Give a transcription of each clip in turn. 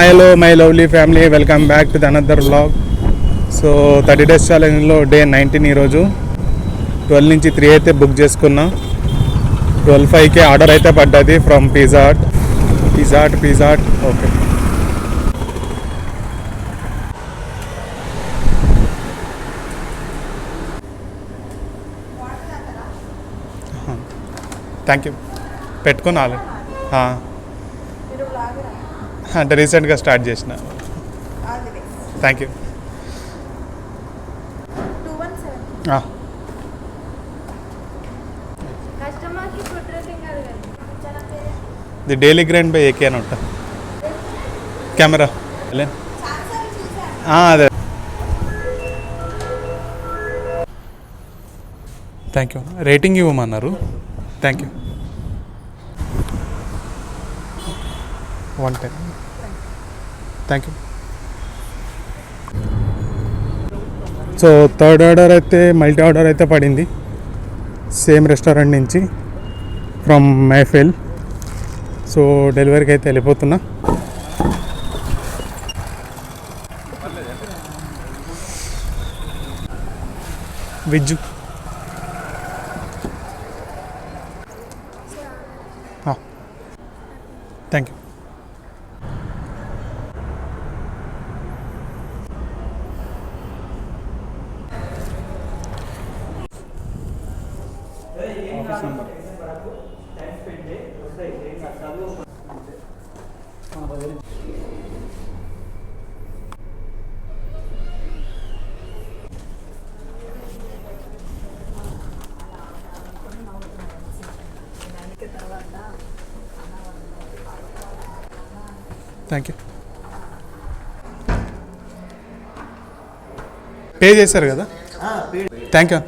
Hello my lovely family, welcome back to the another vlog. So 30 days ఛాలెంజ్లో day 19 ఈరోజు 12 నుంచి 3 అయితే book చేసుకున్నా. 12:05కి ఆర్డర్ అయితే పడ్డది from pizza hut. Okay, thank you. పెట్టుకున్నాను అంటే రీసెంట్గా స్టార్ట్ చేసిన. థ్యాంక్ యూ. The daily grind by AK అని ఉంటా. కెమెరా అదే. Thank you. రేటింగ్ ఇవ్వమన్నారు. Thank you. 110. Thank you. So third order అయితే మల్టీ ఆర్డర్ అయితే పడింది సేమ్ రెస్టారెంట్ నుంచి ఫ్రమ్ మైఫిల్. సో డెలివరీకి అయితే వెళ్ళిపోతున్నా. Vijju thank you. Thank you. Pay చేశారు కదా? Thank you.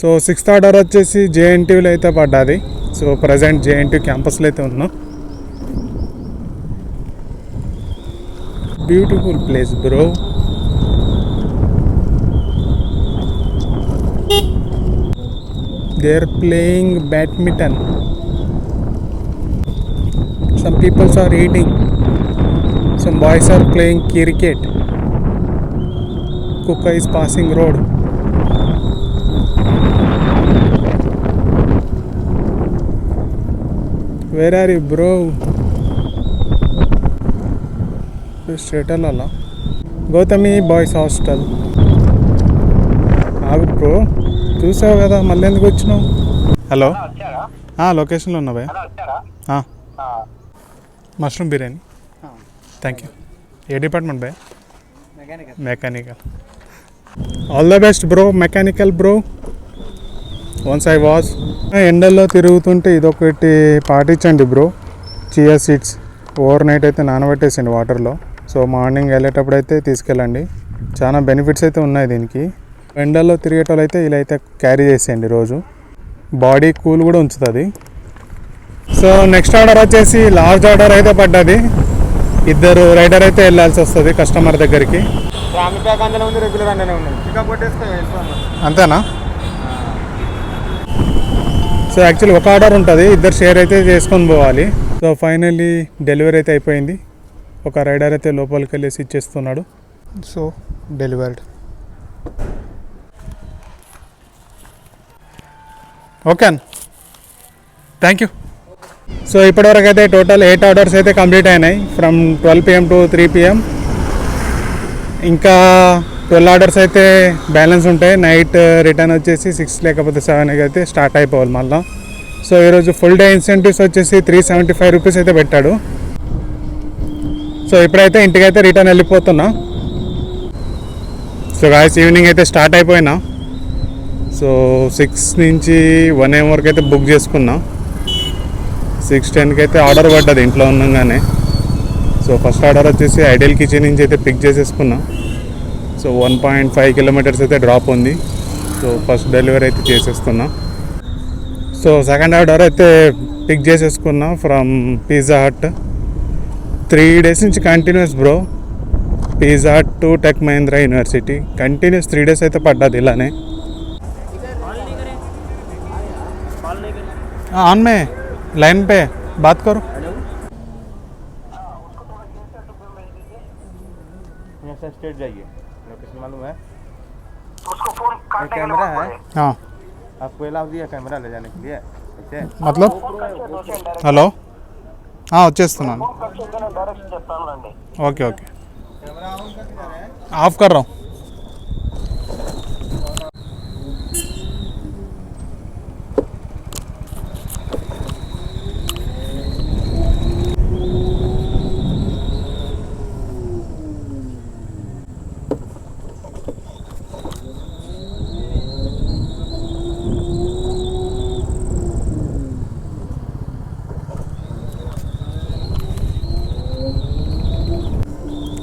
So 6th order వచ్చేసి జేఎన్టీయూలో అయితే పడ్డది. సో ప్రజెంట్ జేఎన్టీయూ క్యాంపస్లో అయితే ఉన్నాం. Beautiful place bro. They are playing badminton. Some people are eating. Some boys are playing cricket. Kuka is passing road. Where are you, bro? Straight alala. Gautami boys hostel. Agu bro. చూసావు కదా, మళ్ళీ ఎందుకు వచ్చినావు? Hello, లొకేషన్లో ఉన్నా భయ్. Mushroom biryani. Thank you. ఏ department భయ్? Mechanical. All the best bro, mechanical bro. Once I was ఎండల్లో తిరుగుతుంటే ఇదొకటి పాటించండి bro. Chia seeds overnight అయితే నానబెట్టేసండి వాటర్లో. సో మార్నింగ్ వెళ్ళేటప్పుడు అయితే తీసుకెళ్ళండి. చాలా బెనిఫిట్స్ అయితే ఉన్నాయి దీనికి. ఎండల్లో తిరిగేటోళ్ళు అయితే ఇలా అయితే క్యారీ చేసేయండి రోజు. బాడీ కూల్ కూడా ఉంచుతుంది. సో నెక్స్ట్ ఆర్డర్ వచ్చేసి లార్జ్ ఆర్డర్ అయితే పడ్డది. 2 రైడర్ అయితే వెళ్ళాల్సి వస్తుంది కస్టమర్ దగ్గరికి. అంతేనా? సో యాక్చువల్లీ ఒక ఆర్డర్ ఉంటుంది, 2 షేర్ అయితే చేసుకొని పోవాలి. సో ఫైనల్లీ డెలివరీ అయితే అయిపోయింది. ఒక రైడర్ అయితే లోపలికి వెళ్ళేసి ఇచ్చేస్తున్నాడు. So delivered. ఓకే అన్న, థ్యాంక్ యూ. సో ఇప్పటివరకు అయితే టోటల్ 8 ఆర్డర్స్ అయితే కంప్లీట్ అయినాయి ఫ్రమ్ 12 PM to 3 PM. ఇంకా 12 ఆర్డర్స్ అయితే బ్యాలెన్స్ ఉంటాయి. నైట్ రిటర్న్ వచ్చేసి 6 లేకపోతే 7 అయితే స్టార్ట్ అయిపోవాలి మళ్ళీ. సో ఈరోజు ఫుల్ డే ఇన్సెంటివ్స్ వచ్చేసి 375 రూపీస్ అయితే పెట్టాడు. సో ఇప్పుడైతే ఇంటికైతే రిటర్న్ వెళ్ళిపోతున్నా. సో గాయస్ ఈవినింగ్ అయితే స్టార్ట్ అయిపోయినా. సో 6 నుంచి 1 AM వరకు అయితే బుక్ చేసుకున్నా. 6:10కి అయితే ఆర్డర్ పడ్డది ఇంట్లో ఉండగానే. సో ఫస్ట్ ఆర్డర్ వచ్చేసి ఐడియల్ కిచెన్ నుంచి అయితే పిక్ చేసేసుకున్నా. సో 1.5 kilometers అయితే డ్రాప్ ఉంది. సో ఫస్ట్ డెలివరీ అయితే చేసేస్తున్నా. సో సెకండ్ ఆర్డర్ అయితే పిక్ చేసేసుకున్నా ఫ్రమ్ పిజ్జా హట్. 3 days నుంచి continuous bro. Pizza hut to tech Mahindra university continuous 3 days అయితే పడ్డది ఇలానే. ऑन में लाइन पे बात करो. यहाँ से स्ट्रेट जाइए, लोकेशन मालूम है? ये कैमरा है, हाँ आपको अलाउ दिया कैमरा ले जाने के लिए ऐसे? मतलब హలో వచ్చేస్తున్నాను. ఓకే ఓకే कैमरा ऑन करके जा रहे हैं. ఆఫ్ कर रहा हूँ.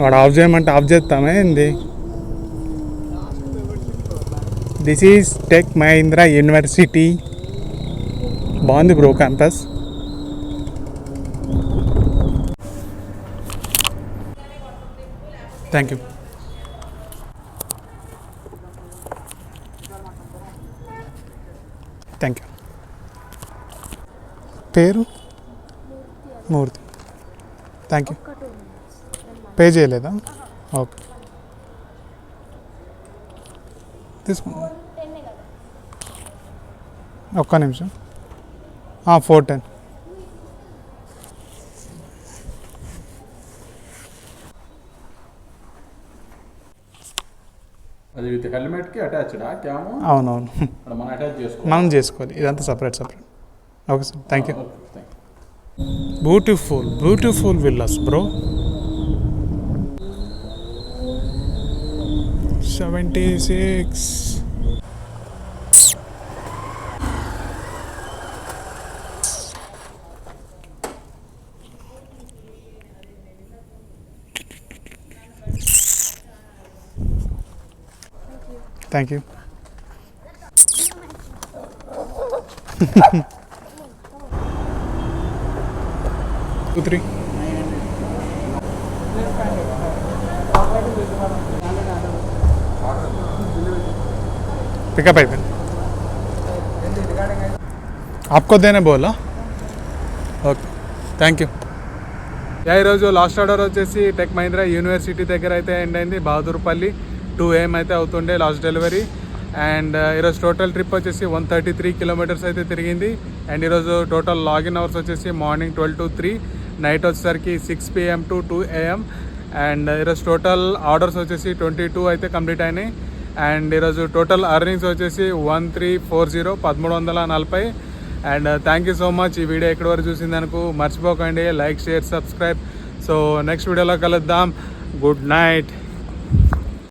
వాడు ఆఫ్ చేయమంటే ఆఫ్ చేస్తామే ఏంది. This is tech Mahindra university. బాగుంది bro campus. Thank you. Thank you. పేరు మూర్తి. Thank you. పే చేయలేదా? ఓకే తీసుకున్నా. ఒక్క నిమిషం. 410. అది విత్ హెల్మెట్కి అటాచ్డా క్యాము? అవునవును అక్కడ మనం అటాచ్ చేసుకోవాలి. మనం చేసుకోవాలి. ఇదంతా separate. Okay sir, thank you. Thank you. Beautiful villas bro. 76. Thank you. Two, three. Pickup అయిపోయింది. आपको देने बोला? Okay thank you. ఈరోజు లాస్ట్ ఆర్డర్ వచ్చేసి టెక్ మహీంద్రా యూనివర్సిటీ దగ్గర అయితే ఎండ్ అయింది. బహదూర్పల్లి 2 AM అయితే అవుతుండే లాస్ట్ డెలివరీ. అండ్ ఈరోజు టోటల్ ట్రిప్ వచ్చేసి 133 కిలోమీటర్స్ అయితే తిరిగింది. అండ్ ఈరోజు టోటల్ లాగిన్ అవర్స్ వచ్చేసి మార్నింగ్ 12 to 3, నైట్ వచ్చేసరికి 6 PM to 2 AM. అండ్ ఈరోజు టోటల్ ఆర్డర్స్ వచ్చేసి 22 అయితే కంప్లీట్ అయినాయి. అండ్ ఈరోజు టోటల్ అర్నింగ్స్ వచ్చేసి 1340, 1340. And thank you so much. ఈ వీడియో ఎక్కడి వరకు చూసిందనుకు మర్చిపోకండి like, share, subscribe. So next వీడియోలో కలుద్దాం. Good night.